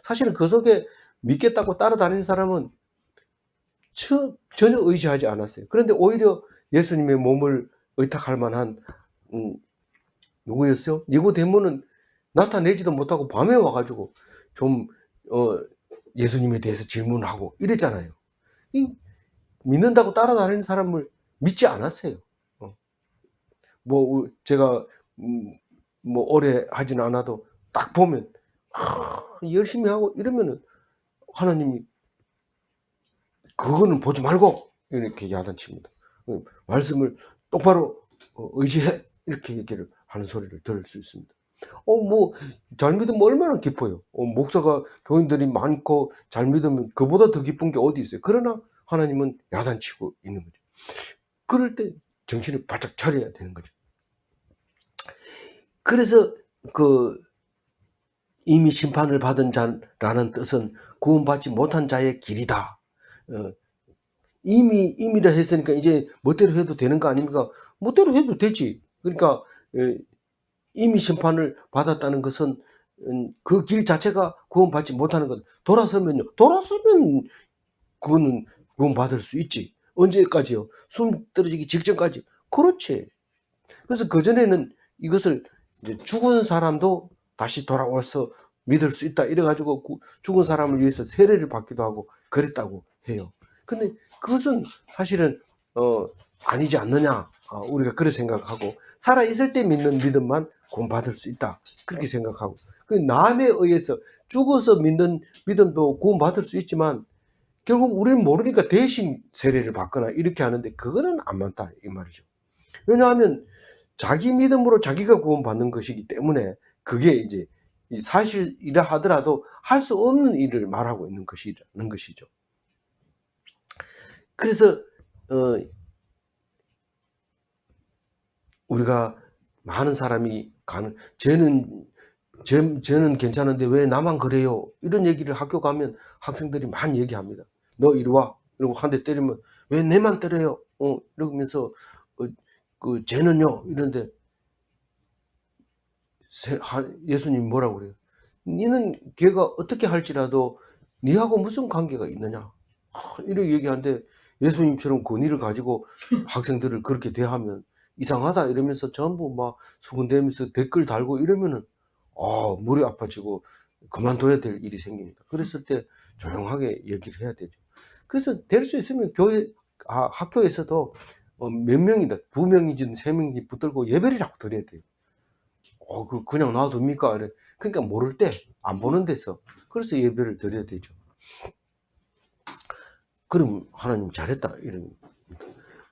사실은 그 속에 믿겠다고 따라다니는 사람은 전혀 의지하지 않았어요. 그런데 오히려 예수님의 몸을 의탁할 만한 누구였어요? 니고데모는 나타내지도 못하고 밤에 와가지고 좀 예수님에 대해서 질문하고 이랬잖아요. 믿는다고 따라다니는 사람을 믿지 않았어요. 뭐 제가 뭐 오래 하진 않아도 딱 보면 열심히 하고 이러면은 하나님이 그거는 보지 말고 이렇게 야단칩니다. 말씀을 똑바로 의지해 이렇게 얘기를 하는 소리를 들을 수 있습니다. 뭐 잘 믿으면 얼마나 기뻐요. 목사가 교인들이 많고 잘 믿으면 그보다 더 기쁜 게 어디 있어요. 그러나 하나님은 야단치고 있는 거죠. 그럴 때 정신을 바짝 차려야 되는 거죠. 그래서 이미 심판을 받은 자라는 뜻은 구원받지 못한 자의 길이다. 이미라 했으니까 이제 멋대로 해도 되는 거 아닙니까? 멋대로 해도 되지. 그러니까 이미 심판을 받았다는 것은 그 길 자체가 구원받지 못하는 것. 돌아서면 그거는 구원받을 수 있지. 언제까지요? 숨 떨어지기 직전까지. 그렇지. 그래서 그전에는 이것을 이제 죽은 사람도 다시 돌아와서 믿을 수 있다 이래가지고 죽은 사람을 위해서 세례를 받기도 하고 그랬다고 해요. 근데 그것은 사실은 아니지 않느냐, 우리가 그렇게 생각하고, 살아있을 때 믿는 믿음만 구원받을 수 있다 그렇게 생각하고, 그 남에 의해서 죽어서 믿는 믿음도 구원받을 수 있지만 결국 우리는 모르니까 대신 세례를 받거나 이렇게 하는데 그거는 안 맞다 이 말이죠. 왜냐하면 자기 믿음으로 자기가 구원받는 것이기 때문에 그게 이제 사실이라 하더라도 할 수 없는 일을 말하고 있는 것이라는 것이죠. 그래서 우리가 많은 사람이 쟤는 괜찮은데 왜 나만 그래요? 이런 얘기를 학교 가면 학생들이 많이 얘기합니다. 너 이리 와. 이러고 한 대 때리면 왜 내만 때려요? 이러면서 쟤는요? 이런데 예수님 뭐라고 그래요? 니는 걔가 어떻게 할지라도 니하고 무슨 관계가 있느냐? 이렇게 얘기하는데 예수님처럼 권위를 가지고 학생들을 그렇게 대하면 이상하다 이러면서 전부 막 수군대면서 댓글 달고 이러면은 머리 아파지고 그만둬야 될 일이 생깁니다. 그랬을 때 조용하게 얘기를 해야 되죠. 그래서 될 수 있으면 학교에서도 몇 명이다, 2명이든 3명이든 붙들고 예배를 자꾸 드려야 돼요. 그냥 놔둡니까? 이래. 그러니까 모를 때, 안 보는 데서. 그래서 예배를 드려야 되죠. 그럼 하나님 잘했다. 이런.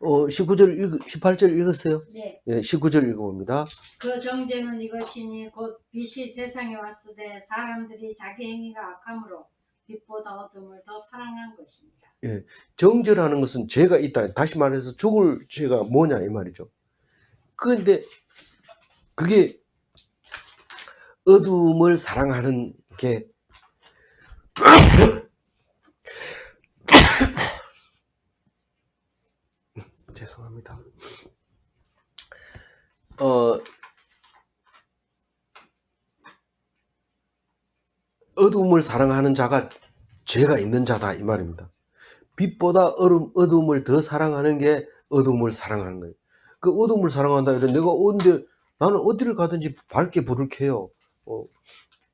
18절 읽었어요? 네. 예, 19절 읽어봅니다. 그 정죄는 이것이니 곧 빛이 세상에 왔으되 사람들이 자기 행위가 악함으로 빛보다 어둠을 더 사랑한 것입니다. 예, 정죄라는 것은 죄가 있다. 다시 말해서 죽을 죄가 뭐냐 이 말이죠. 그런데 그게 어둠을 사랑하는 게 죄송합니다. 어둠을 사랑하는 자가 죄가 있는 자다 이 말입니다. 빛보다 어둠을 더 사랑하는 게 어둠을 사랑하는 거예요. 그 어둠을 사랑한다 이래 내가 나는 어디를 가든지 밝게 불을 켜요.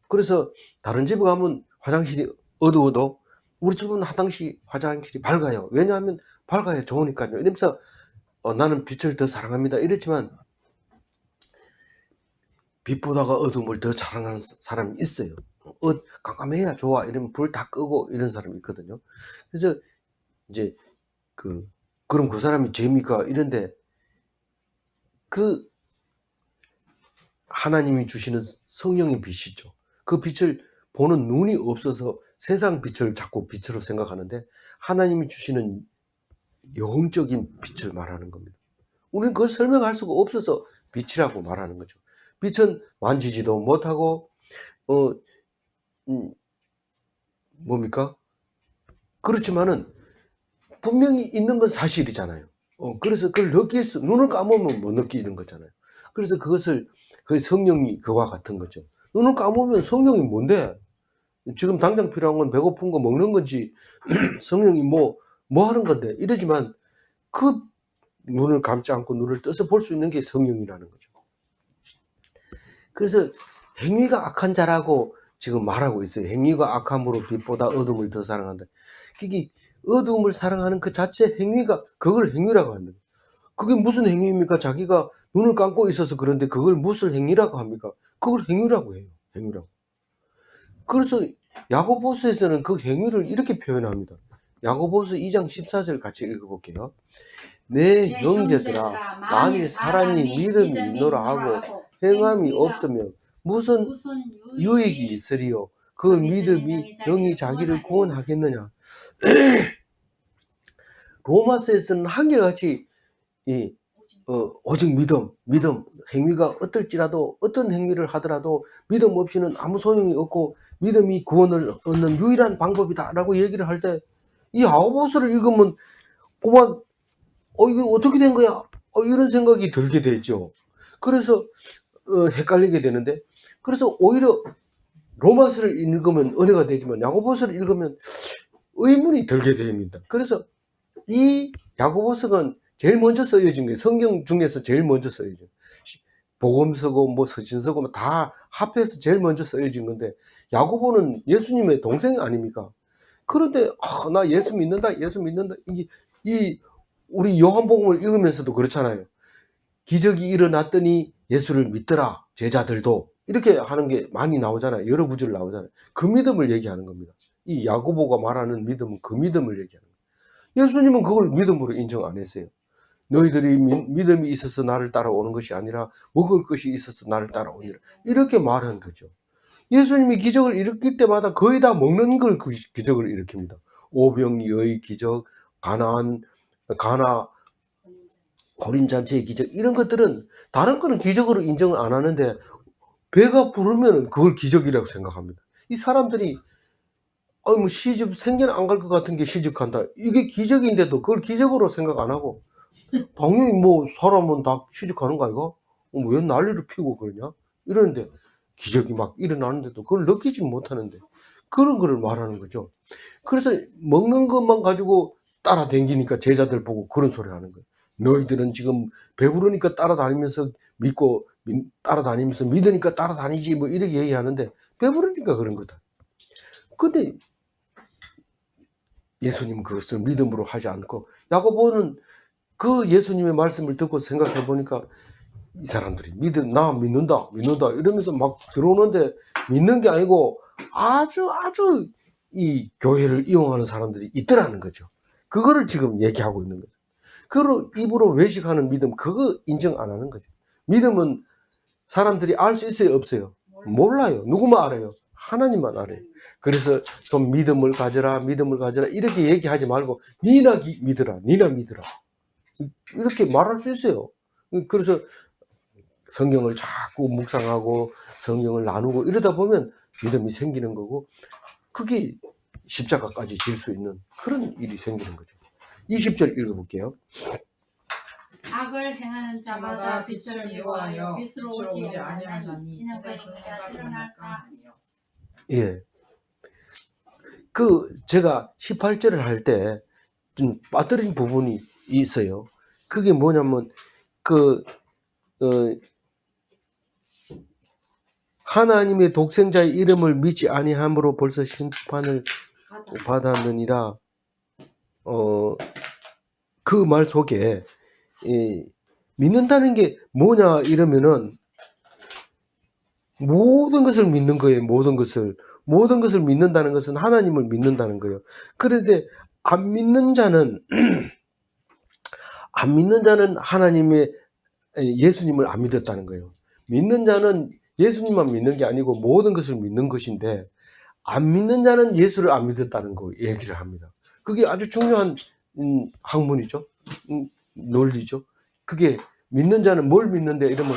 그래서 다른 집에 가면 화장실이 어두워도 우리 집은 화장실이 밝아요. 왜냐하면 밝아야 좋으니까요. 이러면서 나는 빛을 더 사랑합니다. 이랬지만 빛보다가 어둠을 더 사랑하는 사람이 있어요. 깜깜해야 좋아 이러면 불 다 끄고 이런 사람이 있거든요. 그래서 이제 그럼 그 사람이 죄입니까? 이런데 그 하나님이 주시는 성령의 빛이죠. 그 빛을 보는 눈이 없어서 세상 빛을 자꾸 빛으로 생각하는데 하나님이 주시는 영적인 빛을 말하는 겁니다. 우리는 그걸 설명할 수가 없어서 빛이라고 말하는 거죠. 빛은 만지지도 못하고 뭡니까? 그렇지만은 분명히 있는 건 사실이잖아요. 그래서 그걸 눈을 감으면 못 느끼는 거잖아요. 그래서 그 성령이 그와 같은 거죠. 눈을 감으면 성령이 뭔데? 지금 당장 필요한 건 배고픈 거 먹는 건지, 성령이 뭐 하는 건데, 이러지만 그 눈을 감지 않고 눈을 떠서 볼 수 있는 게 성령이라는 거죠. 그래서 행위가 악한 자라고 지금 말하고 있어요. 행위가 악함으로 빛보다 어둠을 더 사랑한다. 그게 어둠을 사랑하는 그 자체 행위가 그걸 행위라고 합니다. 그게 무슨 행위입니까? 자기가 눈을 감고 있어서 그런데 그걸 무슨 행위라고 합니까? 그걸 행위라고 해요. 행위라고. 그래서 야고보서에서는 그 행위를 이렇게 표현합니다. 야고보서 2장 14절 같이 읽어볼게요. 내 형제들아 만일 사람이 믿음이 있노라 하고 행함이 없으면 무슨 유익이 있으리요? 그 믿음이 영이 자기를 구원하겠느냐? 로마서에서는 한결같이 오직 믿음 행위가 어떨지라도 어떤 행위를 하더라도 믿음 없이는 아무 소용이 없고 믿음이 구원을 얻는 유일한 방법이다라고 얘기를 할 때 이 야고보서를 읽으면 그만 이거 어떻게 된 거야? 이런 생각이 들게 되죠. 그래서 헷갈리게 되는데 그래서 오히려 로마서를 읽으면 은혜가 되지만 야고보서를 읽으면 의문이 들게 됩니다. 그래서 이 야고보서는 제일 먼저 쓰여진 거예요. 성경 중에서 제일 먼저 쓰여진 복음서고 뭐 서신서고 다 합해서 제일 먼저 쓰여진 건데 야고보는 예수님의 동생 아닙니까? 그런데 나 예수 믿는다. 이게 우리 요한복음을 읽으면서도 그렇잖아요. 기적이 일어났더니 예수를 믿더라 제자들도 이렇게 하는 게 많이 나오잖아요. 여러 구절 나오잖아요. 그 믿음을 얘기하는 겁니다. 이 야고보가 말하는 믿음은 그 믿음을 얘기하는 거예요. 예수님은 그걸 믿음으로 인정 안 했어요. 너희들이 믿음이 있어서 나를 따라오는 것이 아니라 먹을 것이 있어서 나를 따라오니라 이렇게 말하는 거죠. 예수님이 기적을 일으킬 때마다 거의 다 먹는 걸 그 기적을 일으킵니다. 오병이어의 기적, 가나 혼인잔치의 기적 이런 것들은 다른 거는 기적으로 인정을 안 하는데 배가 부르면 그걸 기적이라고 생각합니다. 이 사람들이 뭐 시집 생전 안 갈 것 같은 게 시집간다. 이게 기적인데도 그걸 기적으로 생각 안 하고 당연히 뭐 사람은 다 시집가는 거 아이가? 왜 난리를 피우고 그러냐? 이러는데 기적이 막 일어나는데도 그걸 느끼지 못하는데 그런 거를 말하는 거죠. 그래서 먹는 것만 가지고 따라다니니까 제자들 보고 그런 소리 하는 거예요. 너희들은 지금 배부르니까 따라다니면서 믿고 따라다니면서 믿으니까 따라다니지 뭐 이렇게 얘기하는데 배부르니까 그런 거다. 근데 예수님은 그것을 믿음으로 하지 않고 야고보는 그 예수님의 말씀을 듣고 생각해 보니까 이 사람들이 나 믿는다 이러면서 막 들어오는데 믿는 게 아니고 아주 이 교회를 이용하는 사람들이 있더라는 거죠. 그거를 지금 얘기하고 있는 거죠. 그걸 입으로 외식하는 믿음, 그거 인정 안 하는 거죠. 믿음은 사람들이 알 수 있어요, 없어요? 몰라요. 누구만 알아요? 하나님만 알아요. 그래서 좀 믿음을 가져라 이렇게 얘기하지 말고 니나 믿어라 이렇게 말할 수 있어요. 그래서 성경을 자꾸 묵상하고 성경을 나누고 이러다 보면 믿음이 생기는 거고 그게 십자가까지 질 수 있는 그런 일이 생기는 거죠. 20절 읽어볼게요. 악을 행하는 자마다 빛을 미워하여 빛으로 오지 아니하나니 이는 그 행위가 드러날까 하니요. 예. 제가 18절을 할 때 좀 빠뜨린 부분이 있어요. 그게 뭐냐면 하나님의 독생자의 이름을 믿지 아니함으로 벌써 심판을 받았느니라. 그 말 속에 믿는다는 게 뭐냐 이러면은 모든 것을 믿는 거예요. 모든 것을 믿는다는 것은 하나님을 믿는다는 거예요. 그런데 안 믿는 자는 하나님의 예수님을 안 믿었다는 거예요. 믿는 자는 예수님만 믿는 게 아니고 모든 것을 믿는 것인데 안 믿는 자는 예수를 안 믿었다는 거 얘기를 합니다. 그게 아주 중요한 학문이죠. 논리죠. 그게 믿는 자는 뭘 믿는데 이러면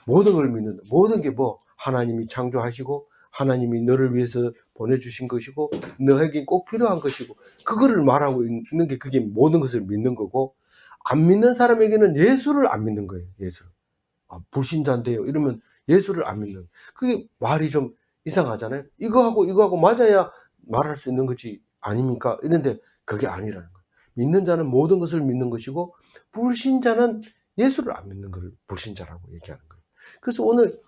모든 걸 믿는다. 모든 게 뭐 하나님이 창조하시고 하나님이 너를 위해서 보내주신 것이고 너에게 꼭 필요한 것이고 그거를 말하고 있는 게 그게 모든 것을 믿는 거고 안 믿는 사람에게는 예수를 안 믿는 거예요. 예수. 불신자인데요. 이러면 예수를 안 믿는. 그게 말이 좀 이상하잖아요. 이거하고 맞아야 말할 수 있는 거지 아닙니까? 이런데 그게 아니라는 거예요. 믿는 자는 모든 것을 믿는 것이고 불신자는 예수를 안 믿는 걸 불신자라고 얘기하는 거예요. 그래서 오늘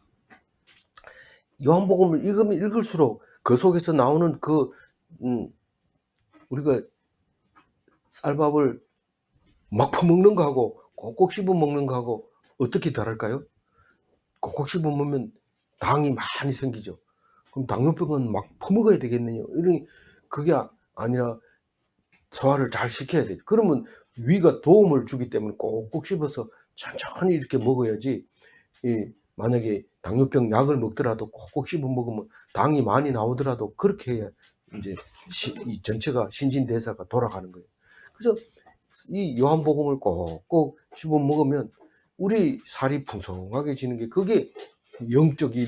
요한복음을 읽으면 읽을수록 그 속에서 나오는 우리가 쌀밥을 막 퍼먹는 거하고 꼭꼭 씹어 먹는 거하고 어떻게 다를까요? 꼭꼭 씹어 먹으면 당이 많이 생기죠. 그럼 당뇨병은 막 퍼먹어야 되겠네요. 그게 아니라 소화를 잘 시켜야 돼요. 그러면 위가 도움을 주기 때문에 꼭꼭 씹어서 천천히 이렇게 먹어야지. 만약에 당뇨병 약을 먹더라도 꼭꼭 씹어 먹으면 당이 많이 나오더라도 그렇게 해야 이제 이 전체가 신진대사가 돌아가는 거예요. 그래서 이 요한복음을 꼭꼭 씹어 먹으면 우리 살이 풍성하게 지는 게 그게 영적인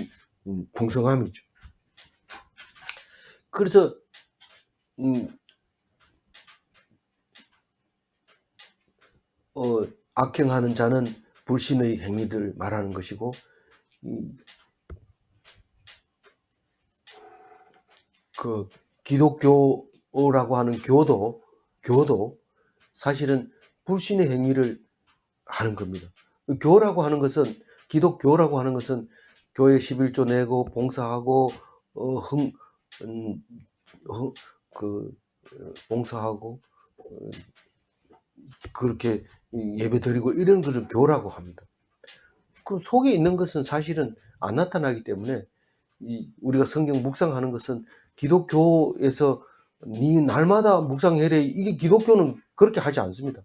풍성함이죠. 그래서 악행하는 자는 불신의 행위들 말하는 것이고 그 기독교라고 하는 교도 사실은 불신의 행위를 하는 겁니다. 교라고 하는 것은 기독교라고 하는 것은 교회 11조 내고 봉사하고 봉사하고 그렇게 예배 드리고 이런 것을 교라고 합니다. 그 속에 있는 것은 사실은 안 나타나기 때문에 우리가 성경 묵상하는 것은 기독교에서 네 날마다 묵상해래 이게 기독교는 그렇게 하지 않습니다.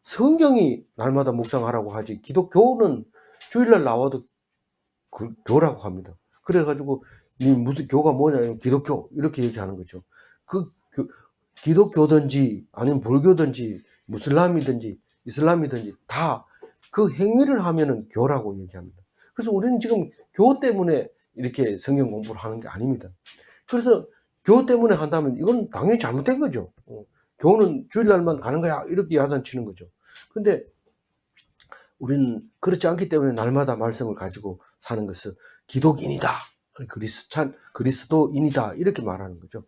성경이 날마다 묵상하라고 하지 기독교는 주일날 나와도 그 교라고 합니다. 그래가지고 네 무슨 교가 뭐냐 기독교 이렇게 얘기하는 거죠. 기독교든지 아니면 불교든지 무슬람이든지 이슬람이든지 다 그 행위를 하면은 교라고 얘기합니다. 그래서 우리는 지금 교 때문에 이렇게 성경 공부를 하는 게 아닙니다. 그래서 교 때문에 한다면 이건 당연히 잘못된 거죠. 교는 주일날만 가는 거야 이렇게 야단치는 거죠. 근데 우리는 그렇지 않기 때문에 날마다 말씀을 가지고 사는 것은 기독인이다, 그리스도인이다 이렇게 말하는 거죠.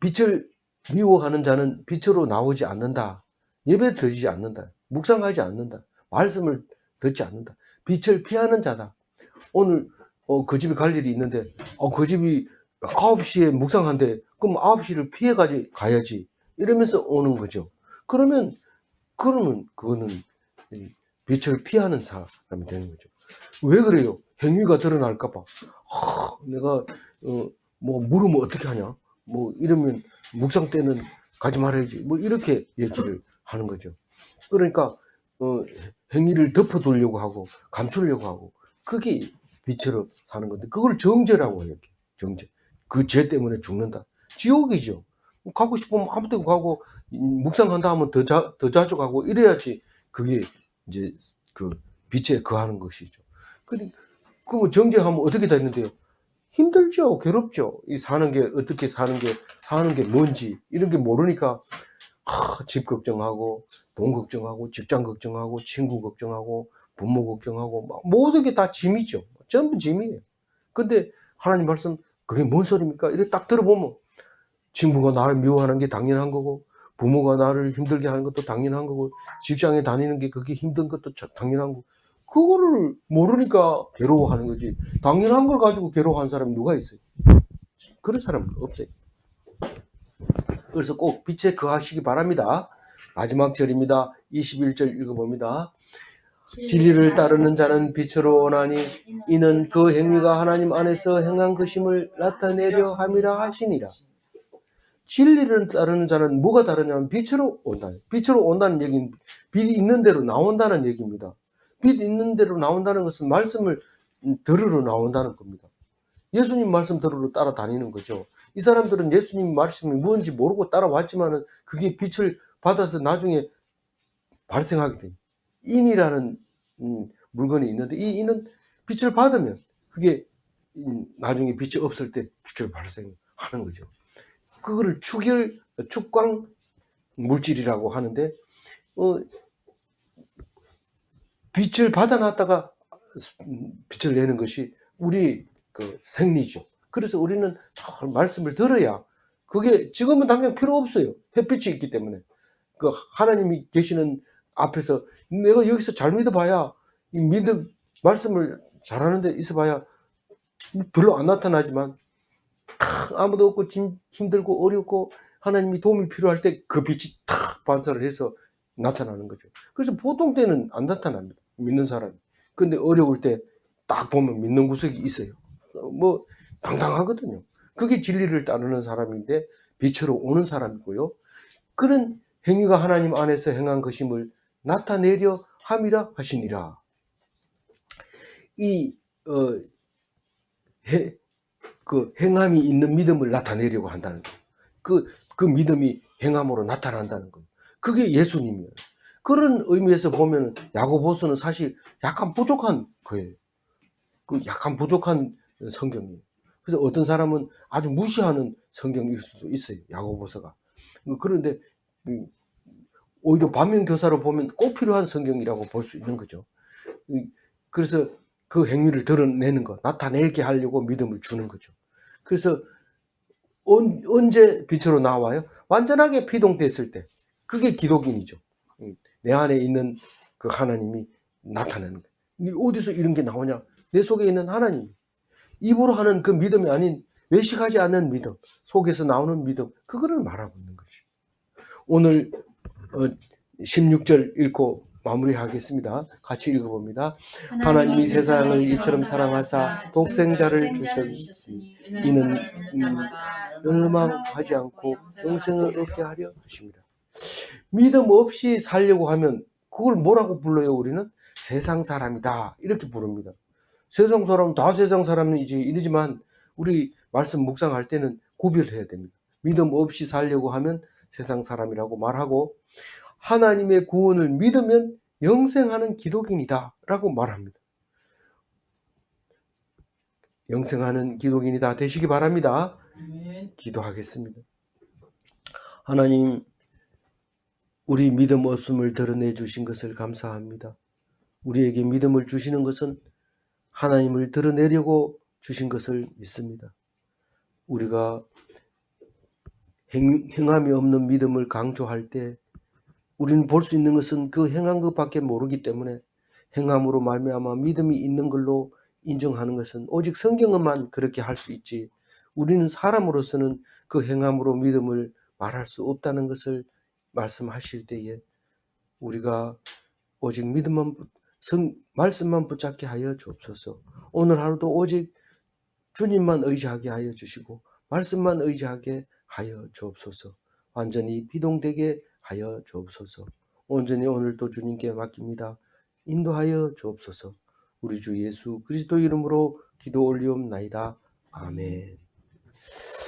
빛을 미워하는 자는 빛으로 나오지 않는다. 예배 드리지 않는다. 묵상하지 않는다. 말씀을 듣지 않는다. 빛을 피하는 자다. 오늘 그 집에 갈 일이 있는데 그 집이 9시에 묵상한대. 그럼 9시를 피해 가야지. 이러면서 오는 거죠. 그러면 그거는 빛을 피하는 사람이 되는 거죠. 왜 그래요? 행위가 드러날까 봐. 내가 뭐 물으면 어떻게 하냐? 뭐 이러면 묵상 때는 가지 말아야지. 뭐 이렇게 얘기를 하는 거죠. 그러니까 행위를 덮어두려고 하고 감추려고 하고 그게 빛으로 사는 건데 그걸 정죄라고 해요. 정죄. 그 죄 때문에 죽는다. 지옥이죠. 가고 싶으면 아무 데나 가고 묵상한다 하면 더 자주 가고 이래야지 그게 이제 그 빛에 거하는 것이죠. 그러면 정죄하면 어떻게 되는데요? 힘들죠. 괴롭죠. 이 사는 게 어떻게 사는 게 뭔지 이런 게 모르니까 집 걱정하고 돈 걱정하고 직장 걱정하고 친구 걱정하고 부모 걱정하고 막 모든 게 다 짐이죠. 전부 짐이에요. 근데 하나님 말씀 그게 뭔 소리입니까? 이렇게 딱 들어보면 친구가 나를 미워하는 게 당연한 거고 부모가 나를 힘들게 하는 것도 당연한 거고 직장에 다니는 게 그게 힘든 것도 당연한 거고 그거를 모르니까 괴로워하는 거지. 당연한 걸 가지고 괴로워하는 사람이 누가 있어요? 그런 사람은 없어요. 그래서 꼭 빛에 거하시기 바랍니다. 마지막 절입니다. 21절 읽어봅니다. 진리를 따르는 자는 빛으로 오나니 이는 그 행위가 하나님 안에서 행한 것임을 나타내려 함이라 하시니라. 진리를 따르는 자는 뭐가 다르냐면 빛으로 온다. 빛으로 온다는 얘기는 빛이 있는 대로 나온다는 얘기입니다. 빛 있는 대로 나온다는 것은 말씀을 들으러 나온다는 겁니다. 예수님 말씀 들으러 따라다니는 거죠. 이 사람들은 예수님 말씀이 뭔지 모르고 따라왔지만은 그게 빛을 받아서 나중에 발생하게 됩니다. 인이라는 물건이 있는데 이 인은 빛을 받으면 그게 나중에 빛이 없을 때 빛을 발생하는 거죠. 그거를 축광 물질이라고 하는데 빛을 받아놨다가 빛을 내는 것이 우리 그 생리죠. 그래서 우리는 말씀을 들어야 그게 지금은 당장 필요 없어요. 햇빛이 있기 때문에 그 하나님이 계시는 앞에서 내가 여기서 잘 믿어봐야 이 말씀을 잘하는데 있어봐야 별로 안 나타나지만 아무도 없고 힘들고 어렵고 하나님이 도움이 필요할 때 그 빛이 탁 반사를 해서 나타나는 거죠. 그래서 보통 때는 안 나타납니다. 믿는 사람이. 근데 어려울 때 딱 보면 믿는 구석이 있어요. 뭐 당당하거든요. 그게 진리를 따르는 사람인데 빛으로 오는 사람이고요. 그런 행위가 하나님 안에서 행한 것임을 나타내려 함이라 하시니라. 이 그 행함이 있는 믿음을 나타내려고 한다는 거예요. 그 믿음이 행함으로 나타난다는 거예요. 그게 예수님이에요. 그런 의미에서 보면 야고보서는 사실 약간 부족한 거예요. 그 약간 부족한 성경이에요. 그래서 어떤 사람은 아주 무시하는 성경일 수도 있어요. 야고보서가. 그런데 오히려 반면교사로 보면 꼭 필요한 성경이라고 볼 수 있는 거죠. 그래서 그 행위를 드러내는 것, 나타내게 하려고 믿음을 주는 거죠. 그래서 언제 빛으로 나와요? 완전하게 피동됐을 때. 그게 기독인이죠. 내 안에 있는 그 하나님이 나타나는 거예요. 어디서 이런 게 나오냐? 내 속에 있는 하나님. 입으로 하는 그 믿음이 아닌 외식하지 않는 믿음, 속에서 나오는 믿음, 그거를 말하고 있는 거죠. 오늘 16절 읽고 마무리하겠습니다. 같이 읽어봅니다. 하나님이 세상을 이처럼 사랑하사 독생자를 주셨으니 이는 멸망하지 않고 영생을 얻게 하려 하십니다. 믿음 없이 살려고 하면 그걸 뭐라고 불러요? 우리는 세상 사람이다 이렇게 부릅니다. 세상 사람 다 세상 사람이지 이러지만 우리 말씀 묵상할 때는 구별해야 됩니다. 믿음 없이 살려고 하면 세상 사람이라고 말하고 하나님의 구원을 믿으면 영생하는 기독인이다 라고 말합니다. 영생하는 기독인이다 되시기 바랍니다. 기도하겠습니다. 하나님, 우리 믿음 없음을 드러내 주신 것을 감사합니다. 우리에게 믿음을 주시는 것은 하나님을 드러내려고 주신 것을 믿습니다. 우리가 행함이 없는 믿음을 강조할 때 우리는 볼 수 있는 것은 그 행한 것밖에 모르기 때문에 행함으로 말미암아 믿음이 있는 걸로 인정하는 것은 오직 성경만 그렇게 할 수 있지 우리는 사람으로서는 그 행함으로 믿음을 말할 수 없다는 것을 말씀하실 때에 우리가 오직 말씀만 붙잡게 하여 주옵소서. 오늘 하루도 오직 주님만 의지하게 하여 주시고 말씀만 의지하게 하여 주옵소서. 완전히 비동되게 하여 주옵소서. 온전히 오늘도 주님께 맡깁니다. 인도하여 주옵소서. 우리 주 예수 그리스도 이름으로 기도 올리옵나이다. 아멘.